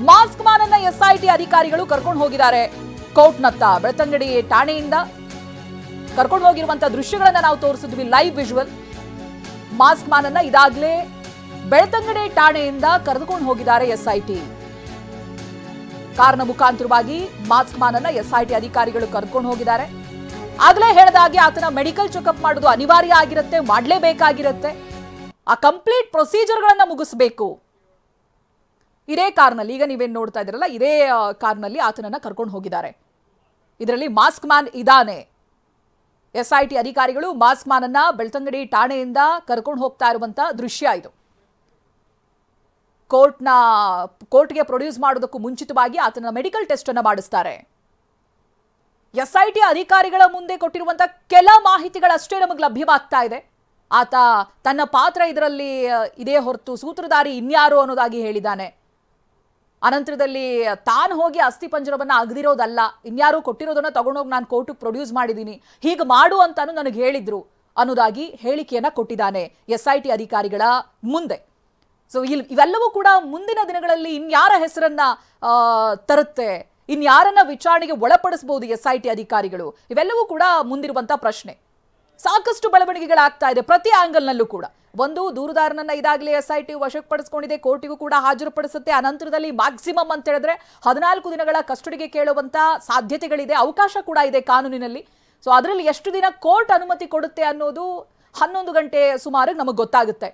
Mask man ಅನ್ನ SIT ಅಧಿಕಾರಿಗಳು ಕರ್ಕೊಂಡು ಹೋಗಿದ್ದಾರೆ ಕೋರ್ಟ್ನತ್ತ. ಬೆಳ್ತಂಗಡಿ ಠಾಣೆಯಿಂದ ಕರ್ಕೊಂಡು ಹೋಗಿರುವಂತಹ ದೃಶ್ಯಗಳನ್ನ ನಾವು ತೋರಿಸಿದ್ವಿ, ಲೈವ್ ವಿಜುವಲ್. ಮಾಸ್ಕ್ ಮ್ಯಾನ್ ಅನ್ನ ಇದಾಗಲೇ ಬೆಳ್ತಂಗಡಿ ಠಾಣೆಯಿಂದ ಕರೆದುಕೊಂಡು ಹೋಗಿದ್ದಾರೆ ಎಸ್ಐಟಿ. ಕಾರಣ ಮುಖಾಂತರವಾಗಿ ಮಾಸ್ಕ್ ಮ್ಯಾನ್ ಅನ್ನ ಎಸ್ಐಟಿ ಅಧಿಕಾರಿಗಳು ಕರೆದುಕೊಂಡು ಹೋಗಿದ್ದಾರೆ. ಆಗಲೇ ಹೇಳಿದಾಗೆ ಆತನ ಮೆಡಿಕಲ್ ಚೆಕಪ್ ಮಾಡೋದು ಅನಿವಾರ್ಯ ಆಗಿರುತ್ತೆ, ಮಾಡಲೇಬೇಕಾಗಿರುತ್ತೆ. ಆ ಕಂಪ್ಲೀಟ್ ಪ್ರೊಸೀಜರ್ಗಳನ್ನ ಮುಗಿಸಬೇಕು. ಇದೇ ಕಾರ್ನಲ್ಲಿ, ಈಗ ನೀವೇನು ನೋಡ್ತಾ ಇದ್ದೀರಲ್ಲ, ಇದೇ ಕಾರ್ನಲ್ಲಿ ಆತನನ್ನ ಕರ್ಕೊಂಡು ಹೋಗಿದ್ದಾರೆ. ಇದರಲ್ಲಿ ಮಾಸ್ಕ್ ಮ್ಯಾನ್ ಇದ್ದಾನೆ. ಎಸ್ಐಟಿ ಅಧಿಕಾರಿಗಳು ಮಾಸ್ಕ್ ಮ್ಯಾನ್ ಅನ್ನ ಬೆಳ್ತಂಗಡಿ ಠಾಣೆಯಿಂದ ಕರ್ಕೊಂಡು ಹೋಗ್ತಾ ಇರುವಂತ ದೃಶ್ಯ ಇದು. ಕೋರ್ಟ್ಗೆ ಪ್ರೊಡ್ಯೂಸ್ ಮಾಡೋದಕ್ಕೂ ಮುಂಚಿತವಾಗಿ ಆತನ ಮೆಡಿಕಲ್ ಟೆಸ್ಟ್ ಅನ್ನ ಮಾಡಿಸ್ತಾರೆ. ಎಸ್ಐಟಿ ಅಧಿಕಾರಿಗಳ ಮುಂದೆ ಕೊಟ್ಟಿರುವಂತಹ ಕೆಲ ಮಾಹಿತಿಗಳಷ್ಟೇ ನಮಗೆ ಲಭ್ಯವಾಗ್ತಾ ಇದೆ. ಆತ ತನ್ನ ಪಾತ್ರ ಇದರಲ್ಲಿ ಇದೇ ಹೊರತು ಸೂತ್ರಧಾರಿ ಇನ್ಯಾರು ಅನ್ನೋದಾಗಿ ಹೇಳಿದ್ದಾನೆ. ಅನಂತರದಲ್ಲಿ ತಾನು ಹೋಗಿ ಅಸ್ಥಿಪಂಜರವನ್ನ ಅಗದಿರೋದಲ್ಲ, ಇನ್ಯಾರು ಕೊಟ್ಟಿರೋದನ್ನ ತಗೊಂಡೋಗಿ ನಾನು ಕೋರ್ಟಿಗೆ ಪ್ರೊಡ್ಯೂಸ್ ಮಾಡಿದ್ದೀನಿ, ಹೀಗೆ ಮಾಡು ಅಂತಾನು ನನಗೆ ಹೇಳಿದ್ರು ಅನ್ನೋದಾಗಿ ಹೇಳಿಕೆಯನ್ನ ಕೊಟ್ಟಿದ್ದಾನೆ ಎಸ್ಐಟಿ ಅಧಿಕಾರಿಗಳ ಮುಂದೆ. ಸೊ ಇವೆಲ್ಲವೂ ಕೂಡ ಮುಂದಿನ ದಿನಗಳಲ್ಲಿ ಇನ್ಯಾರ ಹೆಸರನ್ನ ತರುತ್ತೆ, ಇನ್ಯಾರನ್ನ ವಿಚಾರಣೆಗೆ ಒಳಪಡಿಸಬಹುದು ಎಸ್ಐಟಿ ಅಧಿಕಾರಿಗಳು, ಇವೆಲ್ಲವೂ ಕೂಡ ಮುಂದಿರುವಂತ ಪ್ರಶ್ನೆ. ಸಾಕಷ್ಟು ಬೆಳವಣಿಗೆಗಳಾಗ್ತಾ ಇದೆ ಪ್ರತಿ ಆಂಗಲ್ನಲ್ಲೂ ಕೂಡ. ಒಂದು, ದೂರುದಾರನನ್ನ ಇದಾಗಲೇ ಎಸ್ಐಟಿ ವಶಕ್ಕೆ ಪಡಿಸ್ಕೊಂಡಿದೆ, ಕೋರ್ಟಿಗೂ ಕೂಡ ಹಾಜರುಪಡಿಸುತ್ತೆ. ಅನಂತರದಲ್ಲಿ ಮ್ಯಾಕ್ಸಿಮಮ್ ಅಂತ ಹೇಳಿದ್ರೆ 14 ದಿನಗಳ ಕಸ್ಟಡಿಗೆ ಕೇಳುವಂತ ಸಾಧ್ಯತೆಗಳಿದೆ, ಅವಕಾಶ ಕೂಡ ಇದೆ ಕಾನೂನಿನಲ್ಲಿ. ಸೊ ಅದರಲ್ಲಿ ಎಷ್ಟು ದಿನ ಕೋರ್ಟ್ ಅನುಮತಿ ಕೊಡುತ್ತೆ ಅನ್ನೋದು 11 ಗಂಟೆ ಸುಮಾರು ನಮಗೆ ಗೊತ್ತಾಗುತ್ತೆ.